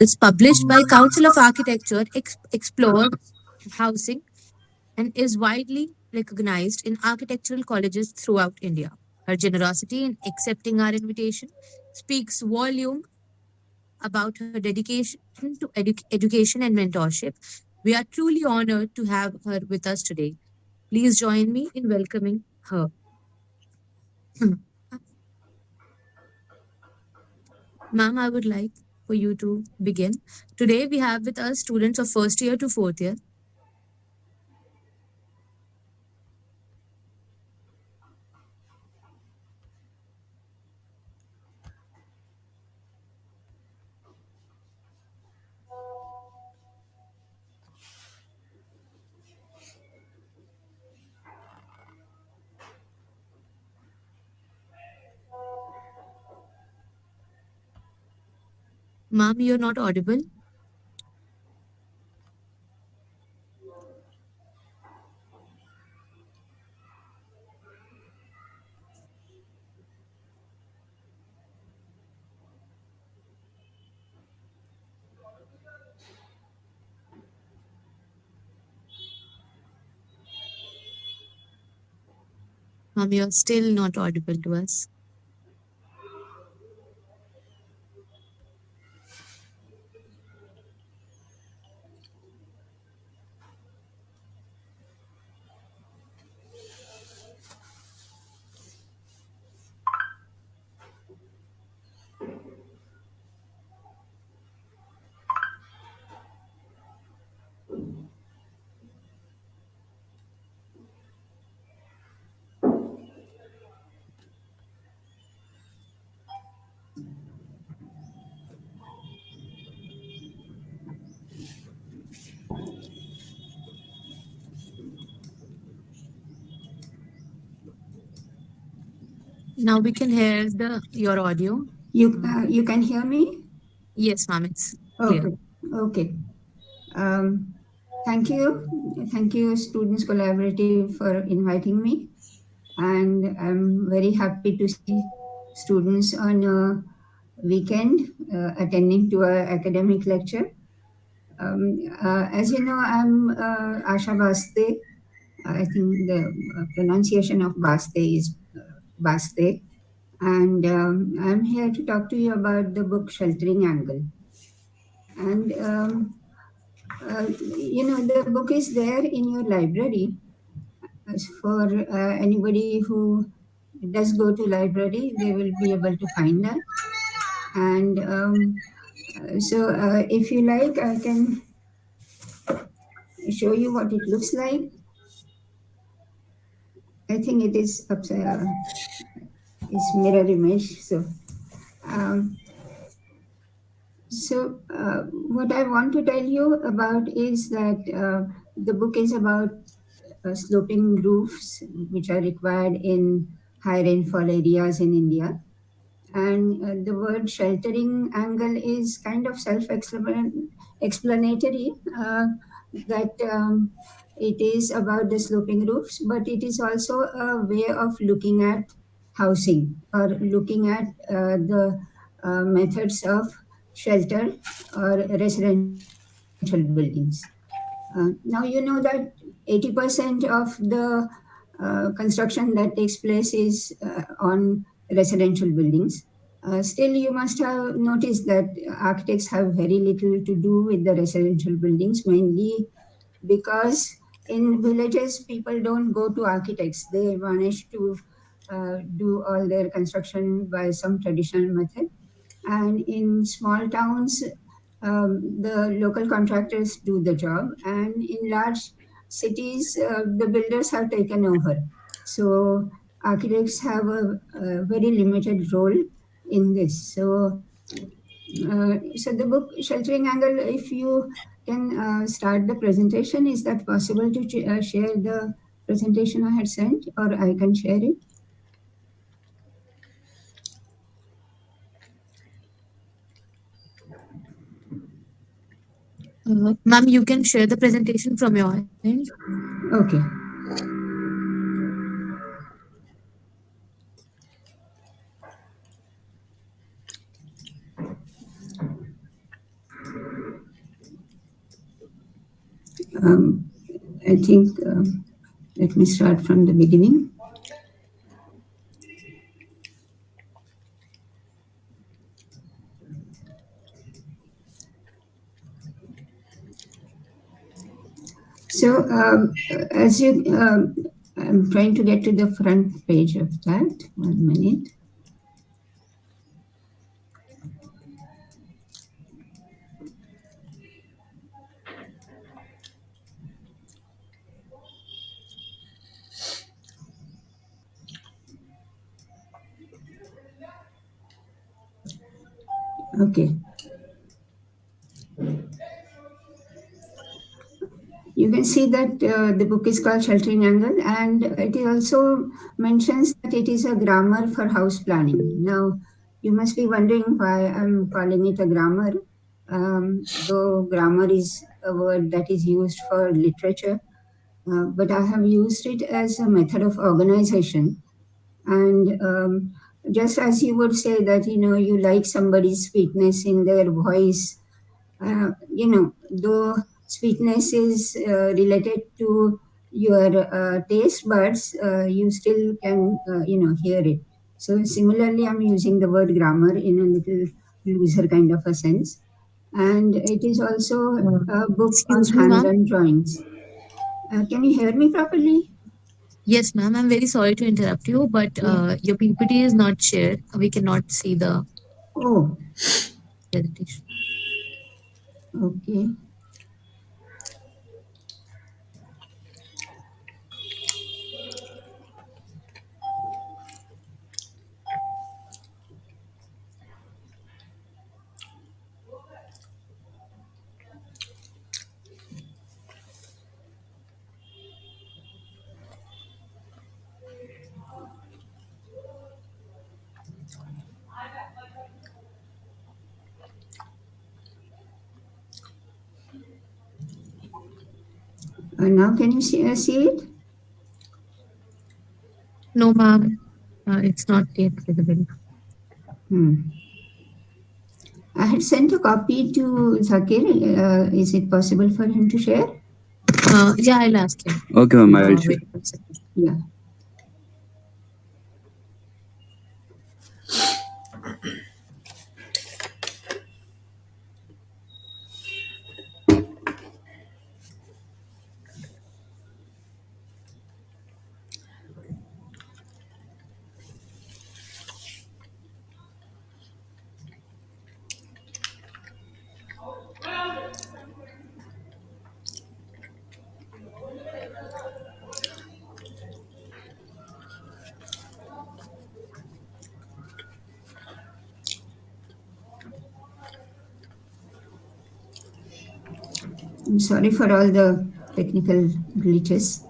It's published by Council of Architecture, explores housing, and is widely recognized in architectural colleges throughout India. Her generosity in accepting our invitation speaks volume about her dedication to education and mentorship. We are truly honored to have her with us today. Please join me in welcoming her. Ma'am, I would like for you to begin. Today, we have with us students of first year to fourth year. Ma'am, you're not audible. Ma'am, you're still not audible to us. Now we can hear your audio. You can hear me? Yes, ma'am, it's clear. Okay. Okay. Um, Thank you. Thank you, Students Collaborative, for inviting me. And I'm very happy to see students on a weekend attending to a academic lecture. As you know, I'm Asha Baste. I think the pronunciation of Baste is Baste. And I'm here to talk to you about the book Sheltering Angle. And the book is there in your library. As for anybody who does go to library, they will be able to find that. And if you like, I can show you what it looks like. I think it is it's mirror image. Um, what I want to tell you about is that the book is about sloping roofs, which are required in high rainfall areas in India. And the word sheltering angle is kind of self-explanatory, that it is about the sloping roofs, but it is also a way of looking at housing, or looking at the methods of shelter or residential buildings. Now, you know that 80% of the construction that takes place is on residential buildings. Still, you must have noticed that architects have very little to do with the residential buildings, mainly because in villages people don't go to architects. They manage to do all their construction by some traditional method. And in small towns, the local contractors do the job, and in large cities, the builders have taken over. So architects have a very limited role in this. So the book Sheltering Angle, if you can start the presentation, is that possible to share the presentation I had sent, or I can share it? Ma'am, you can share the presentation from your end. Okay. Um, I think, let me start from the beginning. So, as you, I'm trying to get to the front page of that. 1 minute. Okay. You can see that the book is called Sheltering Angle, and it also mentions that it is a grammar for house planning. Now, you must be wondering why I'm calling it a grammar, though grammar is a word that is used for literature, but I have used it as a method of organization. And just as you would say that, you like somebody's sweetness in their voice, though sweetness is related to your taste buds, you still can, hear it. So similarly, I'm using the word grammar in a little looser kind of a sense. And it is also a book on Excuse me, ma'am. hand-done drawings. Can you hear me properly? Yes, ma'am. I'm very sorry to interrupt you, but Yeah. your PPT is not shared. We cannot see the Oh, presentation. okay. Now can you see it? No, ma'am. It's not yet visible. Hmm. I had sent a copy to Zakir. Is it possible for him to share? Yeah, I'll ask him. Okay, ma'am, I will share. Wait one second. Yeah. I'm sorry for all the technical glitches.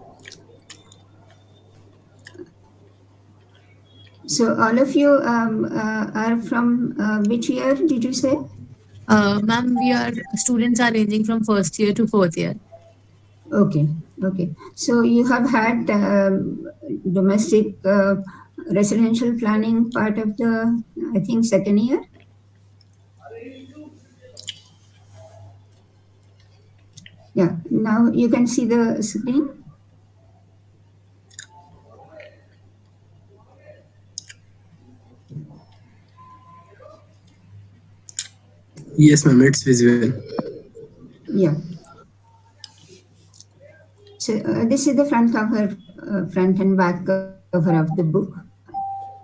So, all of you are from which year did you say? Ma'am, we are students are ranging from first year to fourth year. Okay, okay. So, you have had domestic residential planning part of the, I think, second year? Yeah, now you can see the screen. Yes, ma'am, it's visible. Yeah. So, this is the front cover, front and back cover of the book.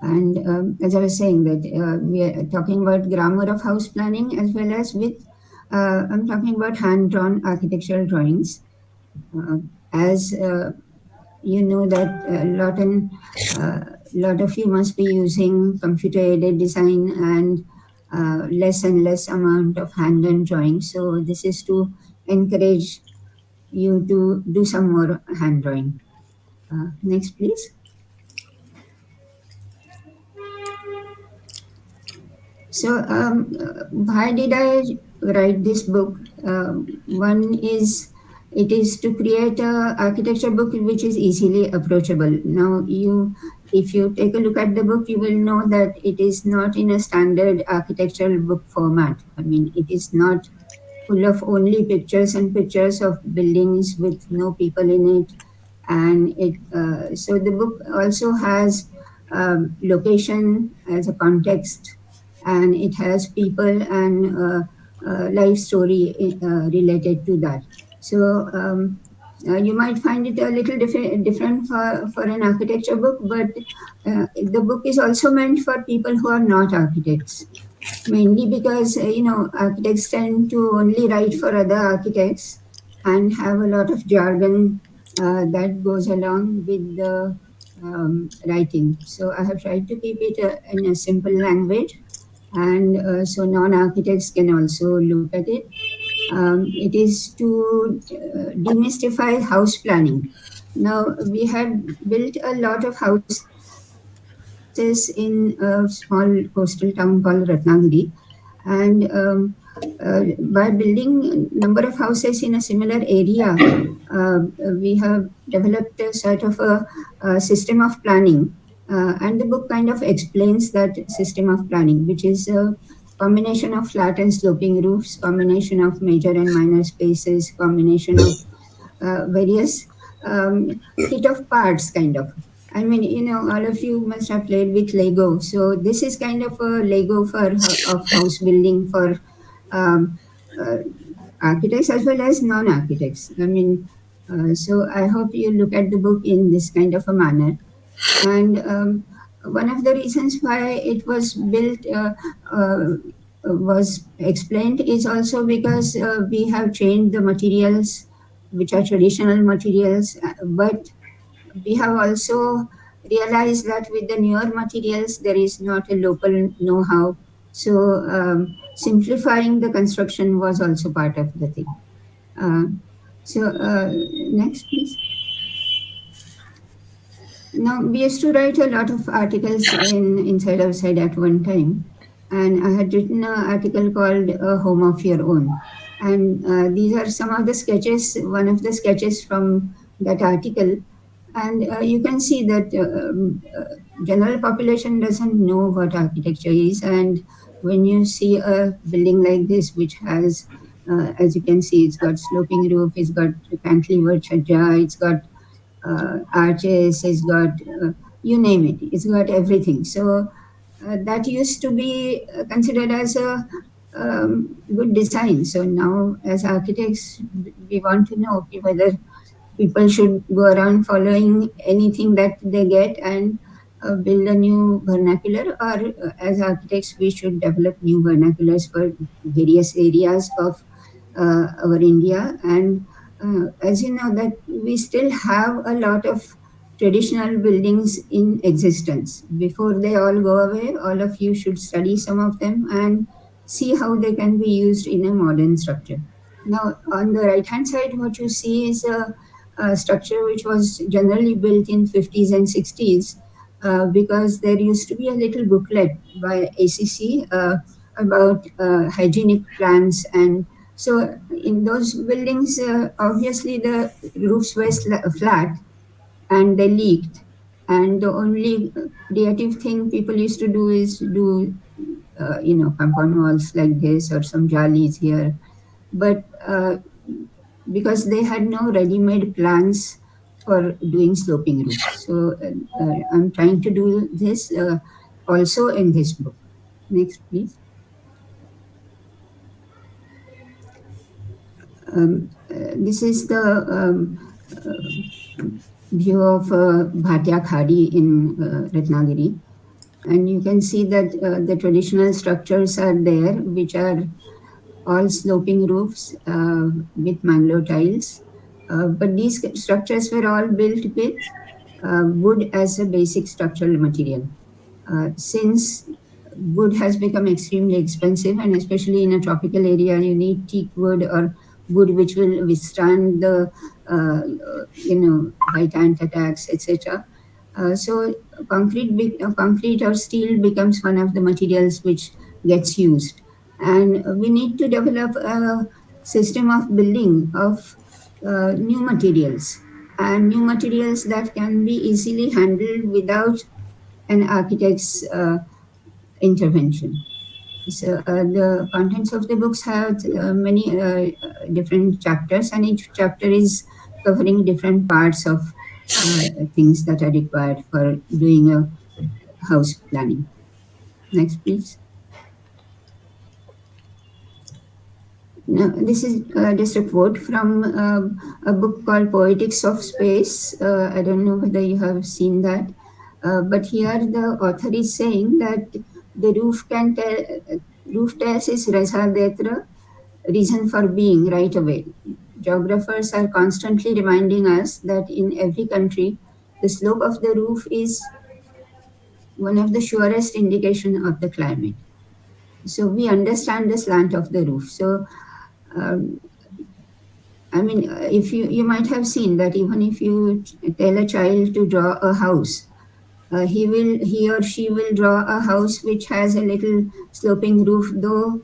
And as I was saying that we are talking about grammar of house planning as well as with, I'm talking about hand-drawn architectural drawings. Uh, as you know that lot of you must be using computer-aided design and less and less amount of hand-done drawing. So this is to encourage you to do some more hand drawing. Next, please. So, why did I write this book? One is it is to create a architecture book which is easily approachable. Now, if you take a look at the book, you will know that it is not in a standard architectural book format. I mean, it is not full of only pictures and pictures of buildings with no people in it. And so the book also has location as a context, and it has people and life story related to that. So you might find it a little different for an architecture book, but the book is also meant for people who are not architects, mainly because architects tend to only write for other architects and have a lot of jargon that goes along with the writing. So I have tried to keep it in a simple language, and so non-architects can also look at it. It is to demystify house planning. Now, we had built a lot of houses in a small coastal town called Ratnagiri, and by building number of houses in a similar area, uh, we have developed a sort of a system of planning, and the book kind of explains that system of planning, which is a combination of flat and sloping roofs, combination of major and minor spaces, combination of various kit of parts, kind of. I mean, all of you must have played with Lego. So this is kind of a Lego of house building for um, uh, architects as well as non-architects. I mean, so I hope you look at the book in this kind of a manner. And one of the reasons why it was built was explained is also because we have changed the materials, which are traditional materials, but we have also realized that with the newer materials there is not a local know-how. So simplifying the construction was also part of the thing. uh, Next, please. Now, we used to write a lot of articles in Inside Outside at one time, and I had written an article called "A Home of Your Own," and these are some of the sketches. One of the sketches from that article, and you can see that general population doesn't know what architecture is, and when you see a building like this, which has, as you can see, it's got sloping roof, it's got cantilever chaja, it's got arches, it's got you name it, it's got everything. So that used to be considered as a good design. So now, as architects, we want to know, okay, whether people should go around following anything that they get and build a new vernacular, or as architects we should develop new vernaculars for various areas of our India. And as you know, that we still have a lot of traditional buildings in existence. Before they all go away, all of you should study some of them and see how they can be used in a modern structure. Now, on the right hand side, what you see is a structure which was generally built in 50s and 60s, because there used to be a little booklet by ACC about hygienic plans. And so in those buildings, obviously the roofs were flat and they leaked. And the only creative thing people used to do is do, compound walls like this or some jalis here. But because they had no ready-made plans for doing sloping roofs. So I'm trying to do this also in this book. Next, please. This is the view of Bhatia Khadi in Ratnagiri. And you can see that the traditional structures are there, which are all sloping roofs with mangrove tiles. But these structures were all built with wood as a basic structural material. Since wood has become extremely expensive, and especially in a tropical area, you need teak wood or wood which will withstand the, white ant attacks, etc. So concrete or steel becomes one of the materials which gets used, and we need to develop a system of building of new materials, and new materials that can be easily handled without an architect's intervention. So the contents of the books have many different chapters, and each chapter is covering different parts of things that are required for doing a house planning. Next, please. Now, this is just a quote from a book called Poetics of Space. I don't know whether you have seen that, but here the author is saying that the roof tells is raison d'etre, reason for being right away. Geographers are constantly reminding us that in every country, the slope of the roof is one of the surest indication of the climate. So we understand the slant of the roof. So um, I mean, if you might have seen that even if you tell a child to draw a house, he or she will draw a house which has a little sloping roof, though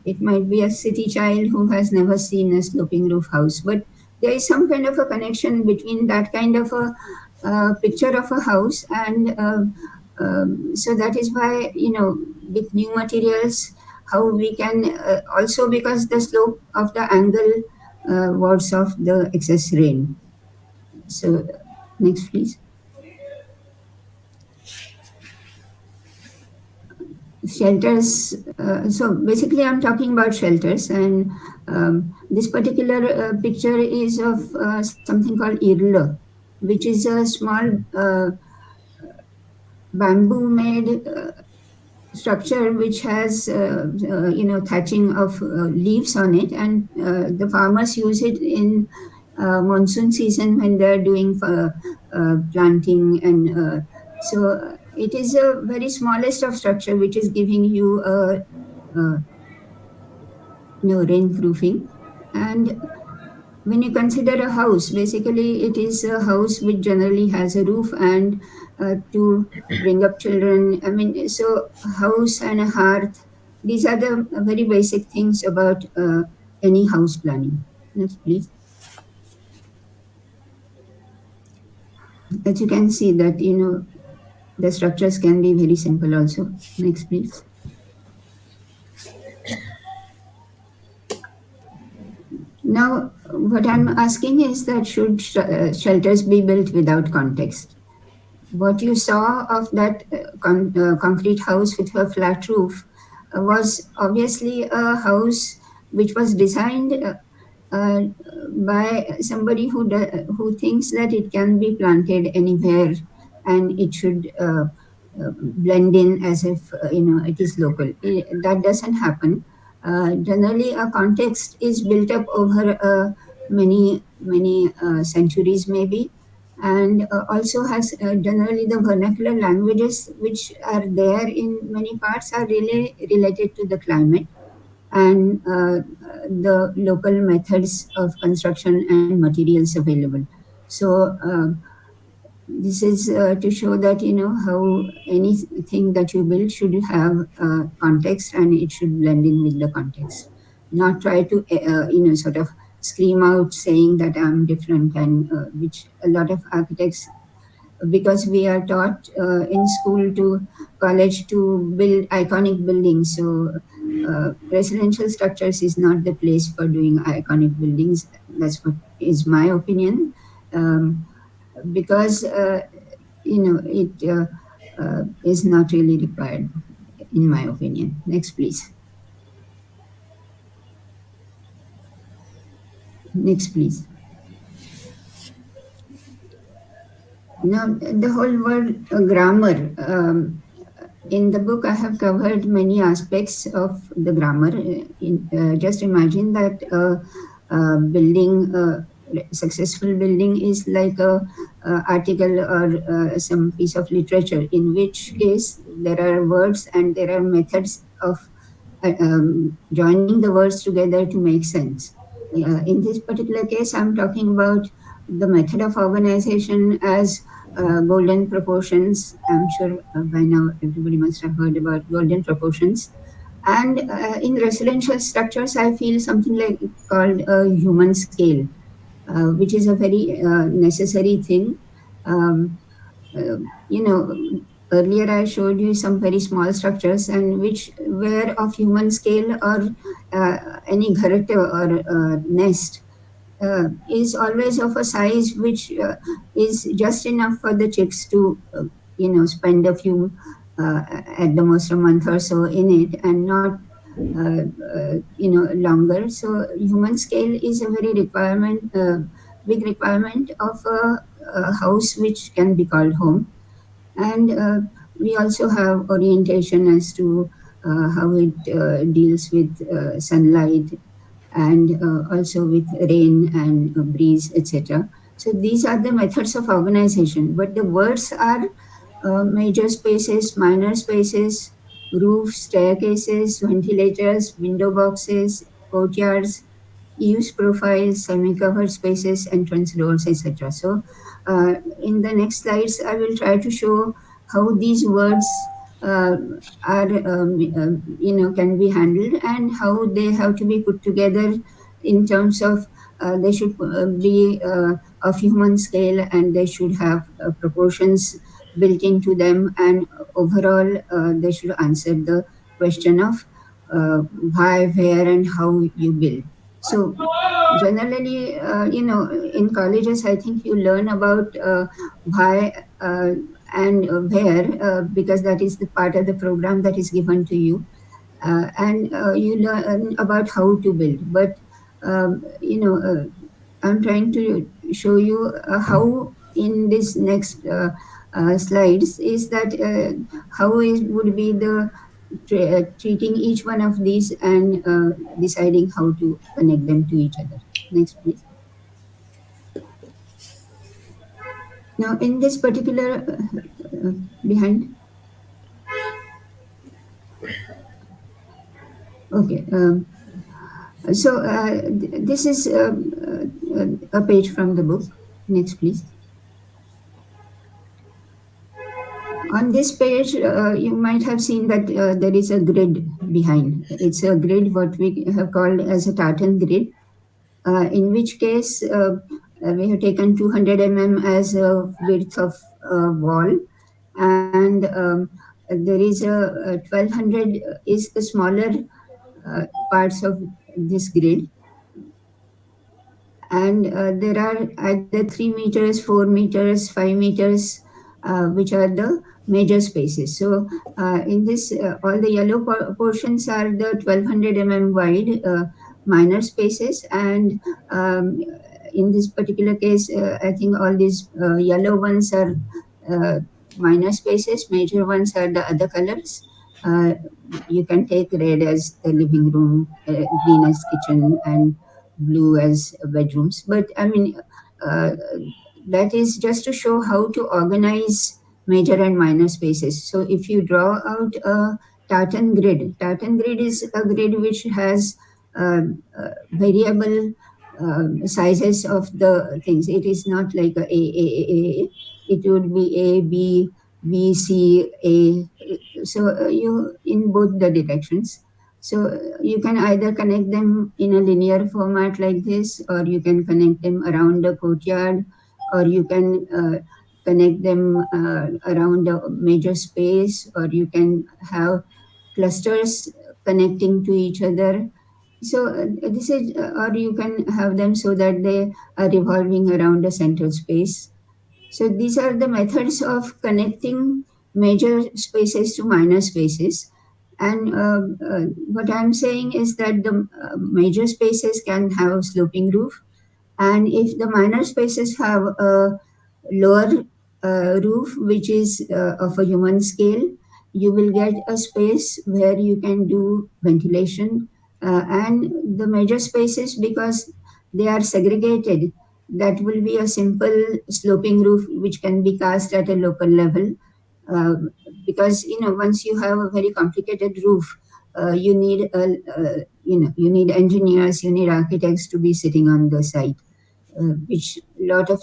it might be a city child who has never seen a sloping roof house. But there is some kind of a connection between that kind of a picture of a house, and so that is why, with new materials, how we can also, because the slope of the angle wards off the excess rain. So next, please. Shelters. So basically, I'm talking about shelters, and this particular picture is of something called irla, which is a small bamboo made structure which has thatching of leaves on it, and the farmers use it in monsoon season when they're doing planting, and it is a very smallest of structure which is giving you a, rainproofing. And when you consider a house, basically it is a house which generally has a roof and to bring up children. I mean, so house and a hearth, these are the very basic things about any house planning. Next, please. As you can see that, the structures can be very simple also. Next, please. Now, what I'm asking is that should shelters be built without context? What you saw of that concrete house with a flat roof was obviously a house which was designed uh, by somebody who thinks that it can be planted anywhere, and it should blend in as if it is local. That doesn't happen. Generally, a context is built up over many centuries, maybe, and also has generally the vernacular languages which are there in many parts are really related to the climate and the local methods of construction and materials available. So this is to show that how anything that you build should have context, and it should blend in with the context, not try to sort of scream out saying that I'm different, and which a lot of architects, because we are taught in school to college to build iconic buildings. So residential structures is not the place for doing iconic buildings. That's what is my opinion. Because it is not really required, in my opinion. Next, please. Next, please. Now, the whole word grammar. In the book, I have covered many aspects of the grammar. Just imagine that building, successful building is like a article or some piece of literature, in which case there are words and there are methods of joining the words together to make sense. In this particular case, I'm talking about the method of organization as golden proportions. I'm sure by now everybody must have heard about golden proportions. And in residential structures, I feel something like called a human scale, which is a very necessary thing. Um, uh, you know, earlier I showed you some very small structures and which were of human scale, or any gharat or nest is always of a size which is just enough for the chicks to spend a few at the most a month or so in it, and not longer. So human scale is a very big requirement of a house which can be called home. And we also have orientation as to how it deals with sunlight, and also with rain and breeze, etc. So these are the methods of organization, but the words are major spaces, minor spaces, roofs, staircases, ventilators, window boxes, courtyards, use profiles, semi-covered spaces, entrance doors, etc. So, in the next slides, I will try to show how these words uh, are, can be handled, and how they have to be put together in terms of they should be of human scale, and they should have proportions built into them, and overall they should answer the question of why, where, and how you build. So generally, in colleges, I think you learn about why and where, because that is the part of the program that is given to you, and you learn about how to build. But I'm trying to show you how in this next slides is that how is would be the treating each one of these, and deciding how to connect them to each other. Next, please. Now, in this particular behind, okay. So this is a page from the book. Next, please. On this page, you might have seen that there is a grid behind. It's a grid, what we have called as a tartan grid, in which case we have taken 200 as a width of wall, and there is a 1200 is the smaller parts of this grid, and there are either 3 meters, 4 meters, 5 meters, which are the major spaces. So in this, all the yellow portions are the 1200 wide minor spaces, and in this particular case, I think all these yellow ones are uh, minor spaces, major ones are the other colors. Uh, you can take red as the living room, green as kitchen, and blue as bedrooms. But I mean, uh, that is just to show how to organize major and minor spaces. So if you draw out a tartan grid is a grid which has variable sizes of the things. It is not like a. It would be A, B, B, C, A. So you in both the directions. So you can either connect them in a linear format like this, or you can connect them around the courtyard, or you can connect them around a major space, or you can have clusters connecting to each other. So this is, or you can have them so that they are revolving around a central space. So these are the methods of connecting major spaces to minor spaces. And what I'm saying is that the major spaces can have sloping roof, and if the minor spaces have a lower roof, which is of a human scale, you will get a space where you can do ventilation. And the major spaces, because they are segregated, that will be a simple sloping roof which can be cast at a local level. uh, because once you have a very complicated roof, you need you need engineers, you need architects to be sitting on the site, which lot of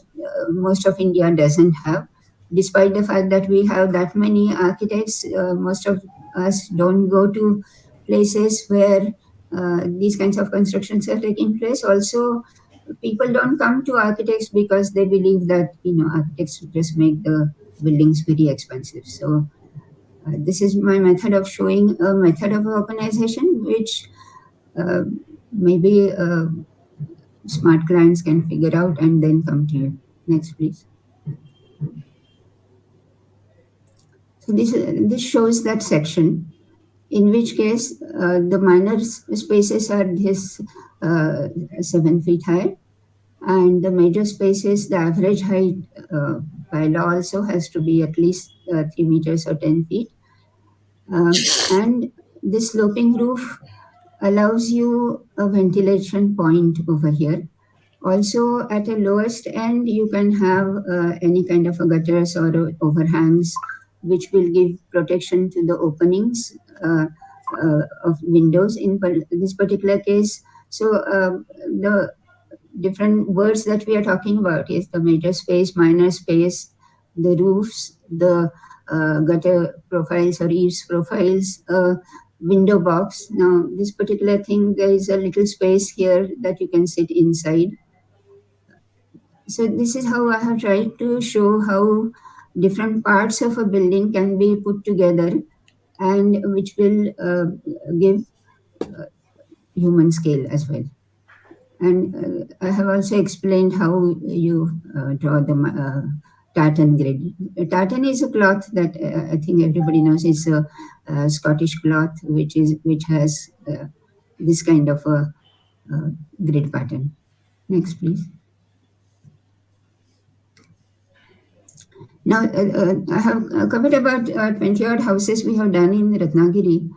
most of India doesn't have. Despite the fact that we have that many architects, most of us don't go to places where these kinds of constructions are taking place. Also, people don't come to architects because they believe that architects just make the buildings very expensive. So This is my method of showing a method of organization which uh, maybe smart clients can figure out and then come to you. Next, please. So this shows that section, in which case the minor spaces are this 7 feet high, and the major spaces, the average height by law also has to be at least 3 meters or 10 feet. And this sloping roof allows you a ventilation point over here. Also, at a lowest end, you can have any kind of a gutters or overhangs, which will give protection to the openings of windows in this particular case. So, the different words that we are talking about is the major space, minor space, the roofs, the gutter profiles or eaves profiles, window box. Now, this particular thing, there is a little space here that you can sit inside. So this is how I have tried to show how different parts of a building can be put together and which will give human scale as well. And I have also explained how you draw the tartan grid. Tartan is a cloth that I think everybody knows. It's a Scottish cloth which has this kind of a grid pattern. Next, please. Now, I have covered about 20 odd houses we have done in Ratnagiri,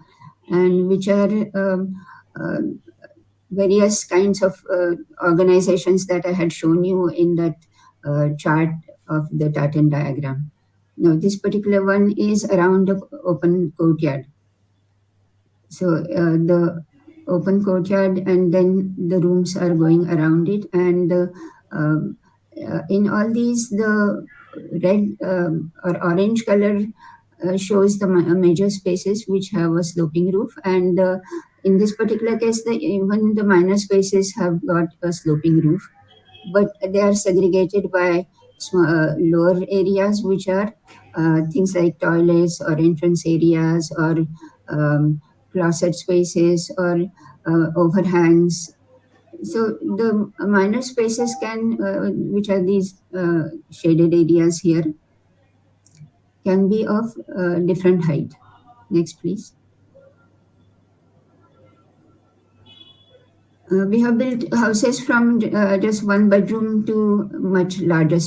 and which are uh, various kinds of organizations that I had shown you in that chart of the tartan diagram. Now, this particular one is around the open courtyard. So, the open courtyard, and then the rooms are going around it, and um, in all these, the red or orange color shows the major spaces which have a sloping roof, and in this particular case, even the minor spaces have got a sloping roof, but they are segregated by lower areas, which are things like toilets or entrance areas or um, closet spaces or overhangs. So the minor spaces can, which are these shaded areas here, can be of different height. Next, please. We have built houses from just one bedroom to much larger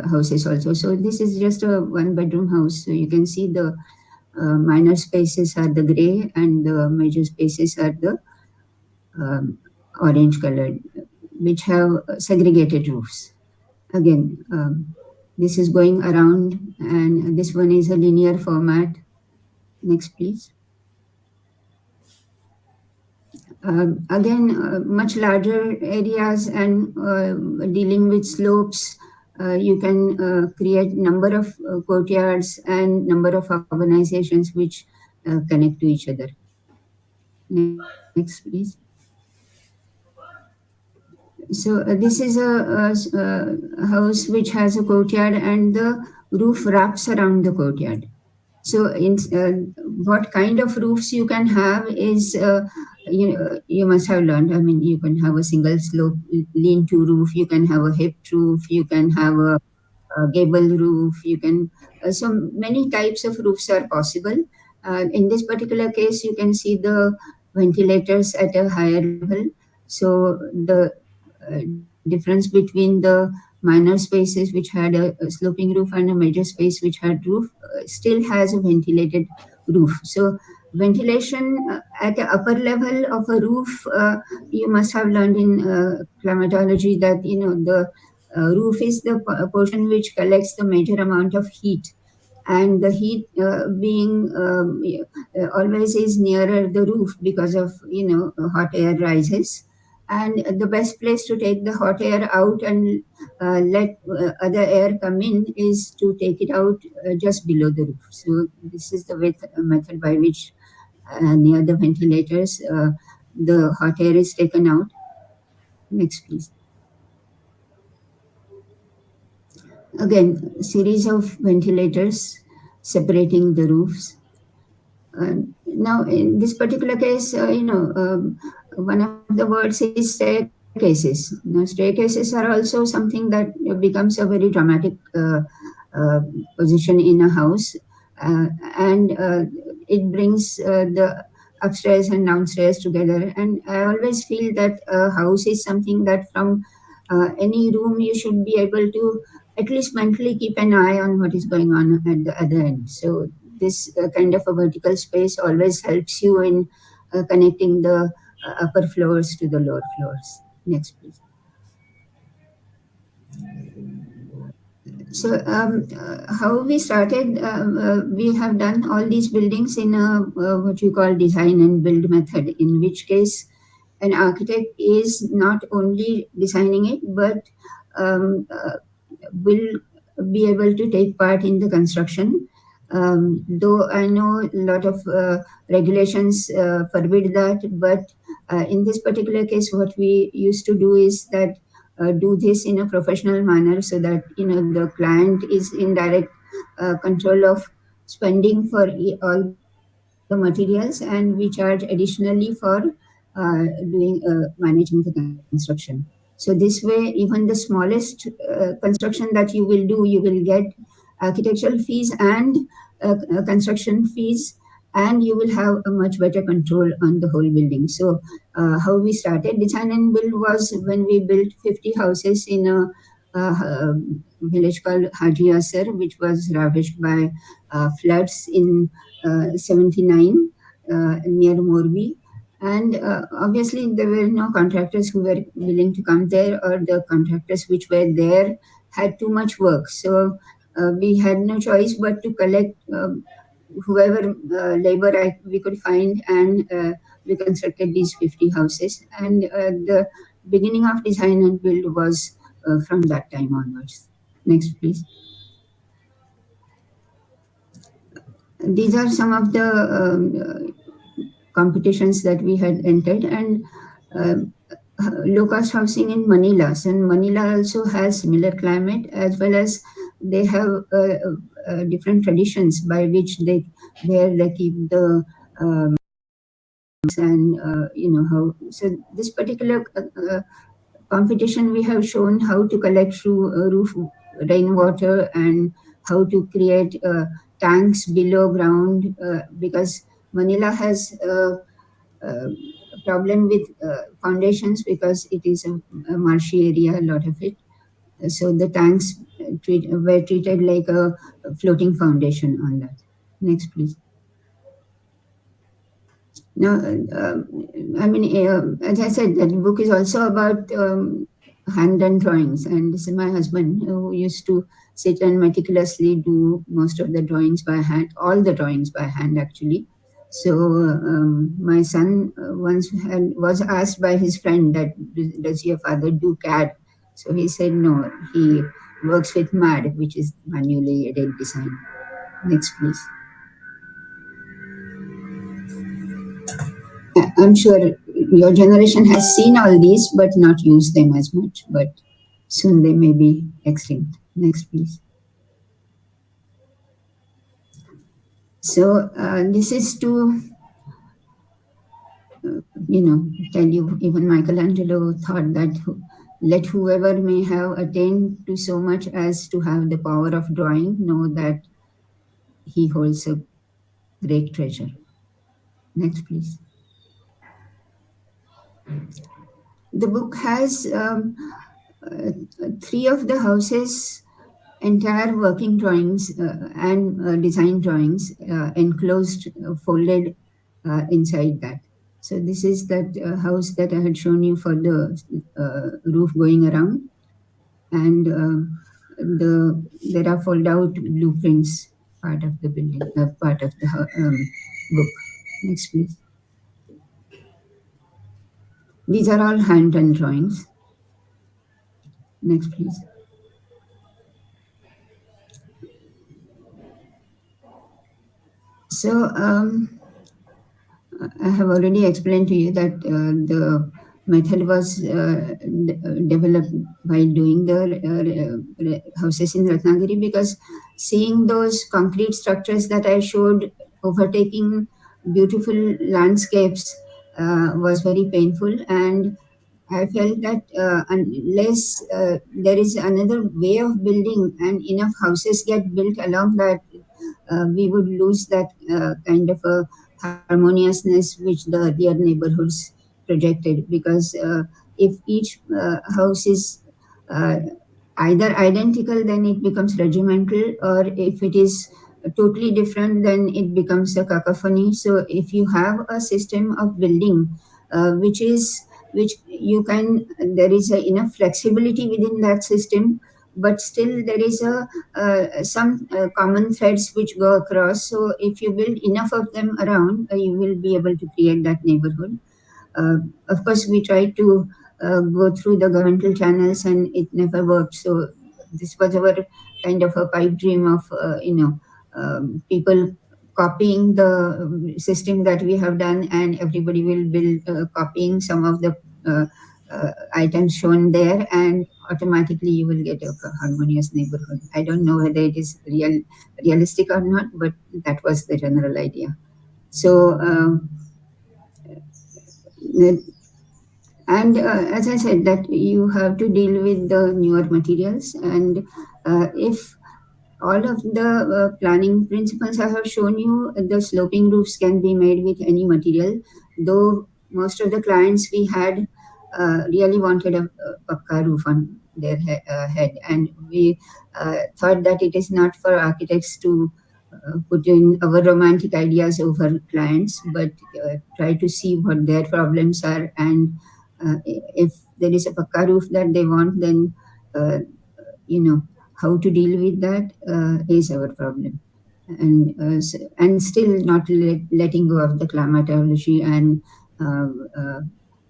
houses also. So this is just a one bedroom house. So you can see the minor spaces are the gray and the major spaces are the um, orange colored, which have segregated roofs. Again, this is going around, and this one is a linear format. Next, please. Again, much larger areas and dealing with slopes. You can create number of courtyards and number of organizations which connect to each other. Next, please. So this is a house which has a courtyard, and the roof wraps around the courtyard. So, what kind of roofs you can have is, you must have learned. I mean, you can have a single slope lean-to roof. You can have a hipped roof. You can have a gable roof. You can so many types of roofs are possible. In this particular case, you can see the ventilators at a higher level. So the difference between the minor spaces which had a sloping roof and a major space which had roof still has a ventilated roof. So ventilation at the upper level of a roof, you must have learned in climatology that the roof is the portion which collects the major amount of heat, and the heat being always is nearer the roof because of hot air rises, and the best place to take the hot air out and let other air come in is to take it out just below the roof. So this is the method by which near the ventilators the hot air is taken out. Next, please. Again, series of ventilators separating the roofs. Now, in this particular case, one of the words is staircases. Now, staircases are also something that becomes a very dramatic uh, position in a house, and it brings the upstairs and downstairs together. And I always feel that a house is something that from any room you should be able to at least mentally keep an eye on what is going on at the other end. So this kind of a vertical space always helps you in connecting the upper floors to the lower floors. Next, please. So, how we started, we have done all these buildings in a what you call design and build method, in which case an architect is not only designing it, but um, uh, will be able to take part in the construction. Though I know a lot of regulations forbid that, but in this particular case, what we used to do is that do this in a professional manner, so that the client is in direct control of spending for all the materials, and we charge additionally for doing managing the construction. So this way, even the smallest construction that you will do, you will get architectural fees and construction fees, and you will have a much better control on the whole building. So how we started design and build was when we built 50 houses in a village called Haji Asar, which was ravaged by floods in 79 near Morbi. And obviously, there were no contractors who were willing to come there, or the contractors which were there had too much work. So we had no choice but to collect whoever we could find, and we constructed these 50 houses. And the beginning of design and build was from that time onwards. Next, please. These are some of the competitions that we had entered, and um, low cost housing in Manila. So Manila also has similar climate, as well as they have different traditions by which they keep the and how. So this particular competition, we have shown how to collect through roof rainwater, and how to create tanks below ground, because Manila has uh, a problem with foundations, because it is a marshy area, a lot of it. So the tanks were treated like a floating foundation on that. Next, please. Now, I mean, as I said, that book is also about hand done drawings, and this is my husband who used to sit and meticulously do most of the drawings by hand, all the drawings by hand, actually. So, my son was asked by his friend that does your father do CAD? So he said no, he works with MAD, which is manually aided design. Next, please. I'm sure your generation has seen all these but not used them as much, but soon they may be extinct. Next, please. So this is to, tell you, even Michelangelo thought that let whoever may have attained to so much as to have the power of drawing know that he holds a great treasure. Next, please. The book has three of the houses entire working drawings and design drawings enclosed, folded inside that. So this is that house that I had shown you for the roof going around, and there are fold out blueprints part of the building, part of the book. Next, please. These are all hand done drawings. Next, please. So I have already explained to you that the method was developed by doing the houses in Ratnagiri, because seeing those concrete structures that I showed overtaking beautiful landscapes was very painful. And I felt that unless there is another way of building and enough houses get built along that, we would lose that kind of a harmoniousness which the earlier neighborhoods projected. Because if each house is uh, either identical, then it becomes regimental, or if it is totally different, then it becomes a cacophony. So if you have a system of building which you can, there is enough flexibility within that system, but still there is a some common threads which go across. So if you build enough of them around, you will be able to create that neighborhood. uh, of course, we tried to go through the governmental channels, and it never worked. So this was our kind of a pipe dream of people copying the system that we have done, and everybody will be copying some of the items shown there, and automatically you will get a harmonious neighborhood. I don't know whether it is realistic or not, but that was the general idea. So. And as I said, that you have to deal with the newer materials. And if all of the planning principles I have shown you, the sloping roofs can be made with any material, though most of the clients we had really wanted a pakka roof on their head. And we thought that it is not for architects to put in our romantic ideas over clients, but try to see what their problems are. And if there is a pakka roof that they want, then uh, you know how to deal with that is our problem. And and still not letting go of the climatology and uh, uh,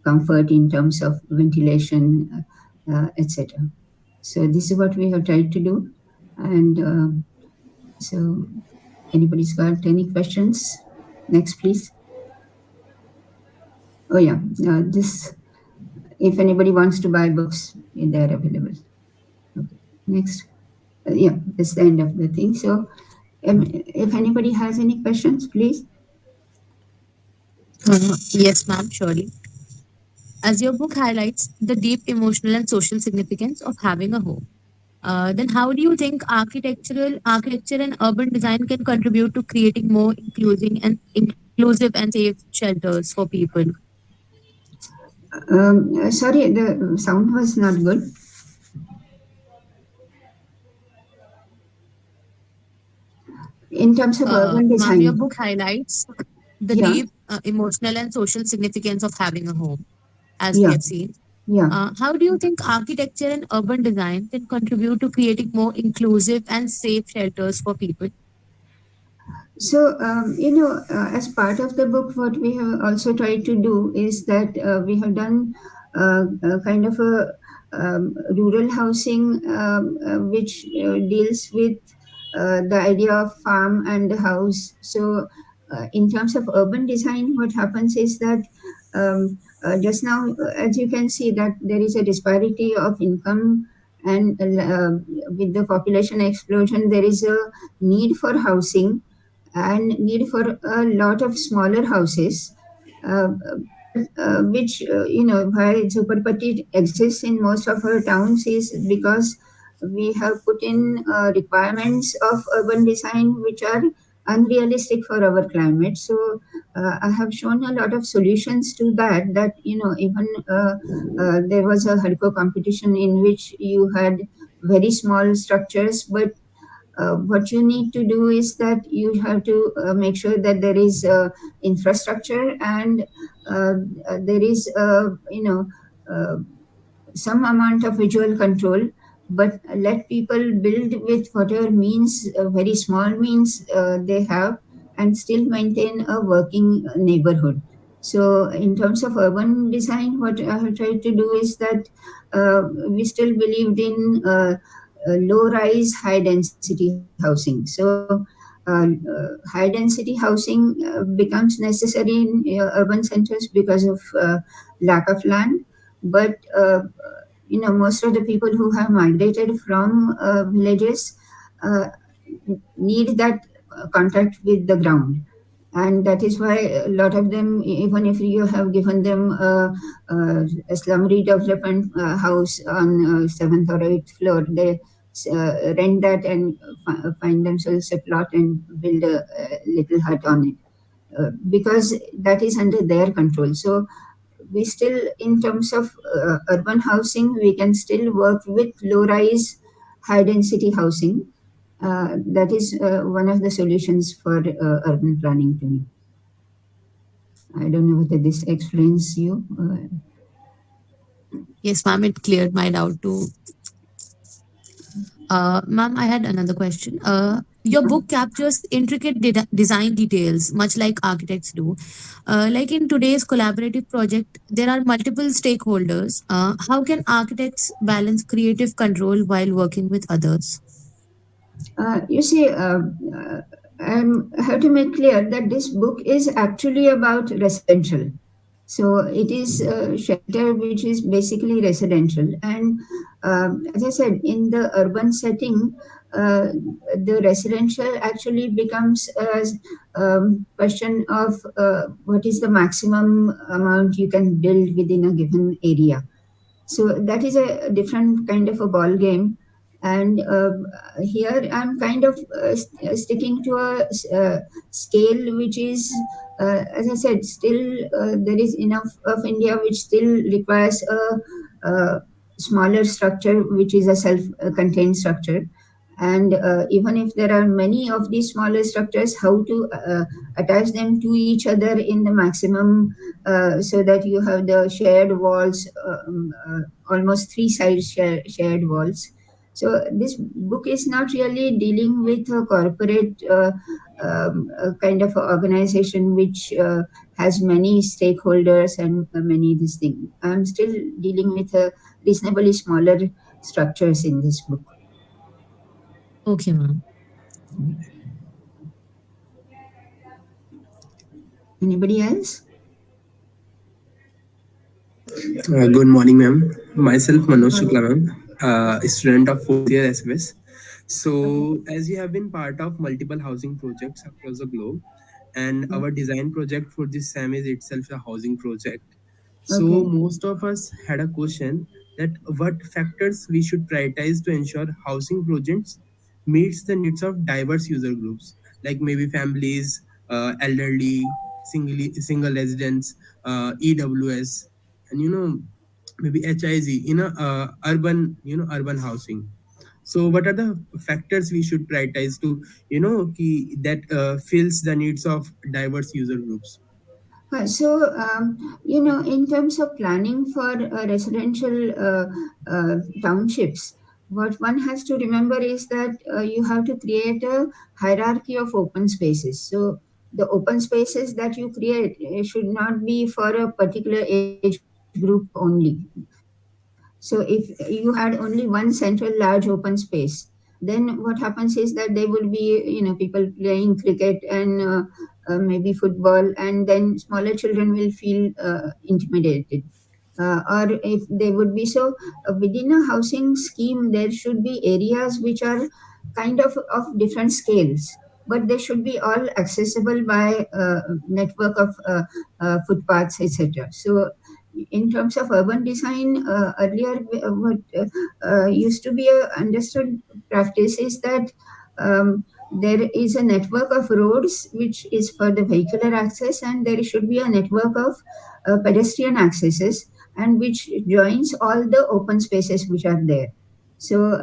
comfort in terms of ventilation, etc. So this is what we have tried to do. And so anybody's got any questions? Next, please. Oh yeah, this, if anybody wants to buy books, they're available. Okay, next. Yeah, that's the end of the thing. So if anybody has any questions, please. Yes, ma'am, surely. As your book highlights the deep emotional and social significance of having a home, then how do you think architecture and urban design can contribute to creating more inclusive and safe shelters for people? Sorry, the sound was not good. In terms of urban Ma'am, your design, book highlights the yeah, deep emotional and social significance of having a home, as we yeah, have seen. yeah. How do you think architecture and urban design can contribute to creating more inclusive and safe shelters for people? So, as part of the book, what we have also tried to do is that we have done kind of a rural housing which deals with the idea of farm and house. So, in terms of urban design, what happens is that just now, as you can see, that there is a disparity of income, and with the population explosion, there is a need for housing and need for a lot of smaller houses, which why Jhopalpatti exists in most of our towns is because we have put in requirements of urban design which are unrealistic for our climate. So I have shown a lot of solutions to that. That even there was a HUDCO competition in which you had very small structures, but what you need to do is that you have to make sure that there is infrastructure, and there is uh, some amount of visual control, but let people build with whatever means, very small means they have, and still maintain a working neighborhood. So in terms of urban design, what I have tried to do is that we still believed in low rise high density housing. So high density housing becomes necessary in urban centers because of lack of land. But most of the people who have migrated from villages uh, need that contact with the ground. and that is why a lot of them, even if you have given them a slum redevelopment house on seventh or eighth floor, they rent that and find themselves a plot and build a little hut on it, because that is under their control. So we still, in terms of urban housing, we can still work with low rise, high density housing. That is one of the solutions for urban planning to me. I don't know whether this explains you. Yes, ma'am, it cleared my doubt too. Ma'am, I had another question. Your book captures intricate design details, much like architects do. Like in today's collaborative project, there are multiple stakeholders. How can architects balance creative control while working with others? You see, I have to make clear that this book is actually about residential. So it is shelter which is basically residential. And as I said, in the urban setting, the residential actually becomes a question of what is the maximum amount you can build within a given area. So that is a different kind of a ball game. And here I'm kind of sticking to a scale which is, as I said, still there is enough of India which still requires a smaller structure, which is a self-contained structure. And even if there are many of these smaller structures, how to attach them to each other in the maximum, so that you have the shared walls, almost three sides shared walls. So this book is not really dealing with a corporate a kind of a organization which has many stakeholders and many this thing. I'm still dealing with a reasonably smaller structures in this book. Okay, ma'am. Anybody else? Good morning, ma'am. Myself, Manoj Shukla, Morning. ma'am, student of fourth year SBS. Okay. So, as you have been part of multiple housing projects across the globe, and Mm. our design project for this SAM is itself a housing project. So, Okay. most of us had a question that what factors we should prioritize to ensure housing projects meets the needs of diverse user groups, like maybe families, elderly, single residents, EWS, and maybe HIZ in a urban urban housing. So what are the factors we should prioritize to that fills the needs of diverse user groups? In terms of planning for residential townships, what one has to remember is that you have to create a hierarchy of open spaces. So the open spaces that you create should not be for a particular age group only. So if you had only one central large open space, then what happens is that there will be, people playing cricket and maybe football, and then smaller children will feel intimidated. Or if they would be so, within a housing scheme, there should be areas which are kind of different scales, but they should be all accessible by network of footpaths, etc. So in terms of urban design, earlier what used to be a understood practice is that there is a network of roads which is for the vehicular access, and there should be a network of pedestrian accesses, and which joins all the open spaces which are there. So,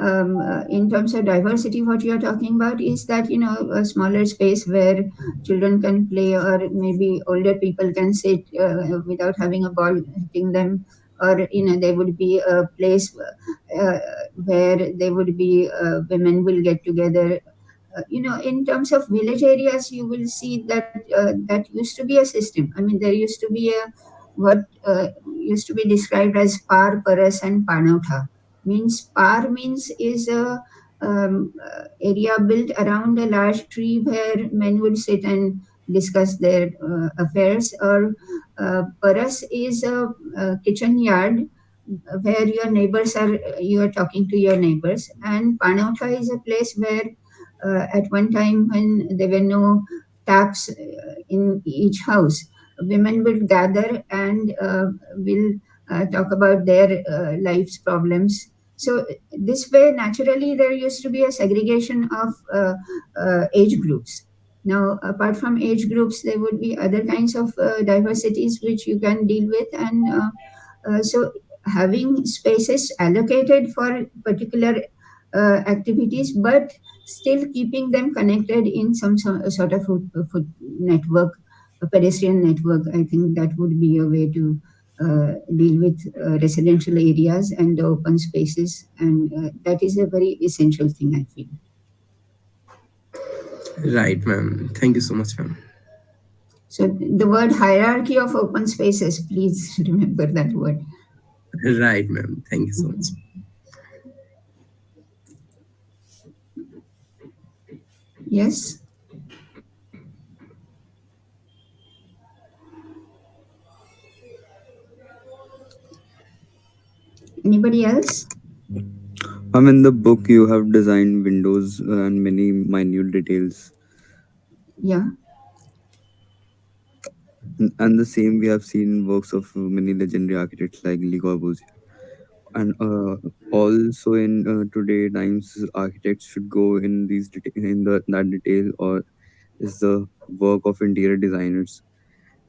in terms of diversity, what you are talking about is that, a smaller space where children can play, or maybe older people can sit without having a ball hitting them, or, there would be a place where there would be women will get together. In terms of village areas, you will see that that used to be a system. I mean, there used to be a what used to be described as par, paras, and panauta. Means par means is a area built around a large tree where men would sit and discuss their affairs. Or paras is a kitchen yard where your neighbors are, you are talking to your neighbors. And panauta is a place where at one time when there were no taps in each house. Women will gather and will talk about their life's problems. So this way, naturally, there used to be a segregation of age groups. Now, apart from age groups, there would be other kinds of diversities which you can deal with, and so having spaces allocated for particular activities, but still keeping them connected in some sort of foot network, a pedestrian network. I think that would be a way to deal with residential areas and open spaces, and that is a very essential thing, I feel. Right, ma'am. Thank you so much, ma'am. So the word hierarchy of open spaces, please remember that word. Right, ma'am. Thank you so much. Mhm. Yes. Anybody else? In the book, you have designed windows and many minute details. Yeah. And the same we have seen in works of many legendary architects like Le Corbusier. And also in today times, architects should go in in that detail, or is the work of interior designers.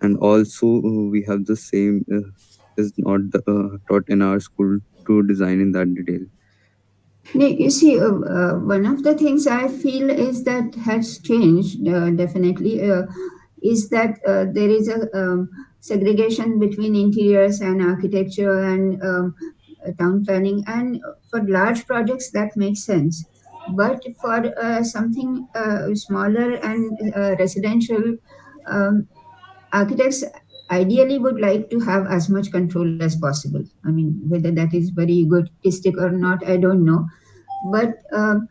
And also, we have the same is not taught in our school to design in that detail. You see, one of the things I feel is that has changed definitely is that there is a segregation between interiors and architecture and town planning, and for large projects that makes sense. But for something smaller and residential, um, architects ideally would like to have as much control as possible. I mean, whether that is very egotistic or not, I don't know, but one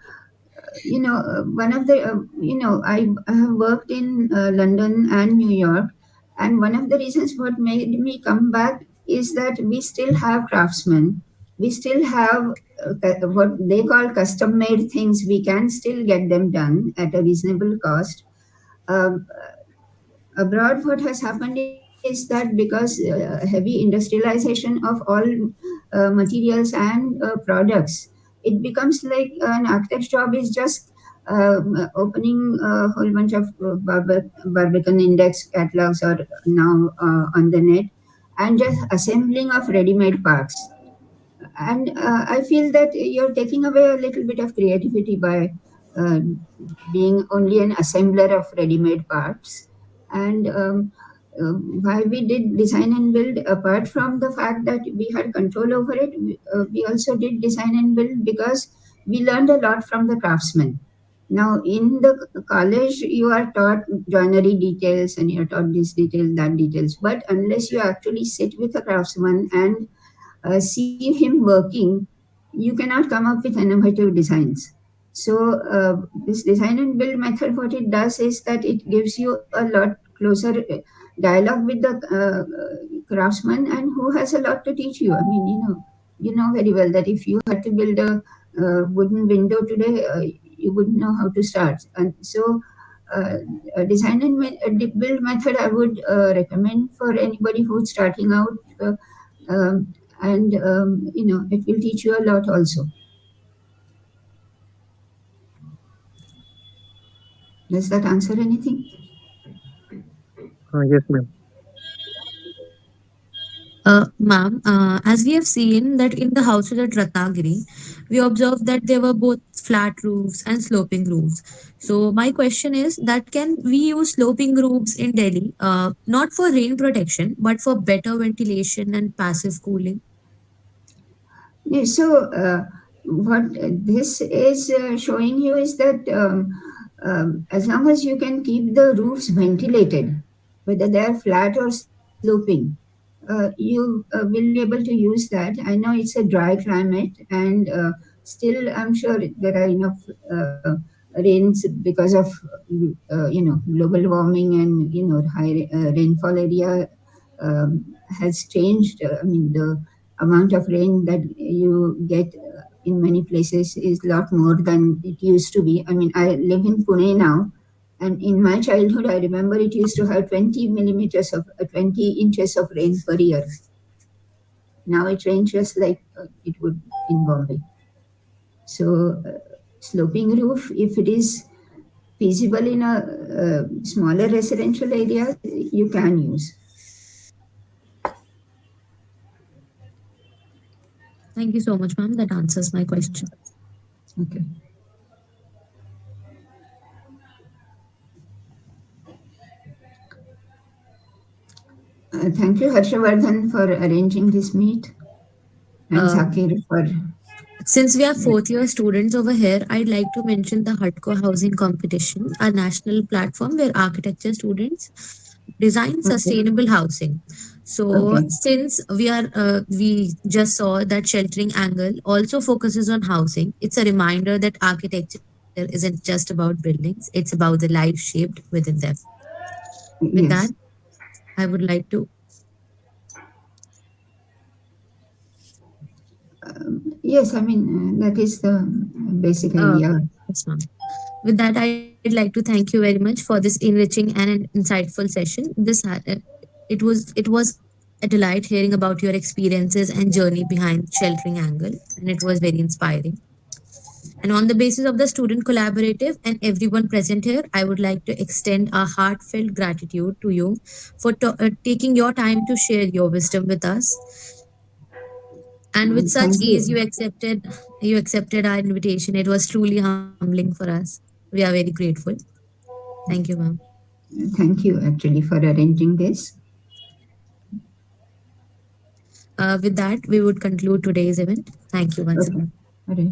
of the I have worked in London and New York, and one of the reasons what made me come back is that we still have craftsmen, we still have what they call custom made things, we can still get them done at a reasonable cost. um, Abroad, what has happened is that because heavy industrialization of all materials and products, it becomes like an architect's job is just opening a whole bunch of Barbican index catalogs or now on the net, and just assembling of ready-made parts. And I feel that you're taking away a little bit of creativity by uh, being only an assembler of ready-made parts. And why we did design and build, apart from the fact that we had control over it, we also did design and build because we learned a lot from the craftsmen. Now in the college you are taught joinery details and you're taught this detail, that details, but unless you actually sit with a craftsman and see him working, you cannot come up with innovative designs. So, this design and build method, what it does is that it gives you a lot closer dialogue with the craftsman, and who has a lot to teach you. I mean, you know very well that if you had to build a wooden window today, you wouldn't know how to start. And so, uh, a design and build method I would recommend for anybody who's starting out. And it will teach you a lot also. Does that answer anything? Yes, ma'am. Ma'am, as we have seen that in the houses at Ratnagiri, we observed that there were both flat roofs and sloping roofs. So my question is that can we use sloping roofs in Delhi, not for rain protection, but for better ventilation and passive cooling? Yeah, so what this is showing you is that as long as you can keep the roofs ventilated, whether they are flat or sloping, you will be able to use that. I know it's a dry climate, and still I'm sure there are enough rains because of global warming, and high rainfall area has changed. I mean, the amount of rain that you get in many places is a lot more than it used to be. I mean, I live in Pune now, And in my childhood, I remember it used to have 20 inches of rain per year. Now it rains just like it would in Bombay. So, sloping roof, if it is feasible in a smaller residential area, you can use. Thank you so much, ma'am. That answers my question. Okay. Thank you, Harshavardhan, for arranging this meet, and Um, Zakir for. Since we are fourth year students over here, I'd like to mention the Hutco Housing Competition, a national platform where architecture students design Okay. sustainable housing. So, Okay. since we just saw that sheltering angle also focuses on housing, it's a reminder that architecture isn't just about buildings; it's about the life shaped within them. With that, Yes. I would like to Yes, I mean, that is the basic idea. yes, ma'am. With that, I'd like to thank you very much for this enriching and an insightful session. It was a delight hearing about your experiences and journey behind Sheltering Angle, and it was very inspiring. And on the basis of the student collaborative and everyone present here, I would like to extend a heartfelt gratitude to you for taking your time to share your wisdom with us. And with such Thank ease, you. you accepted our invitation. It was truly humbling for us. We are very grateful. Thank you, ma'am. Thank you, actually, for arranging this. With that, we would conclude today's event. Thank you once Okay. again. All right.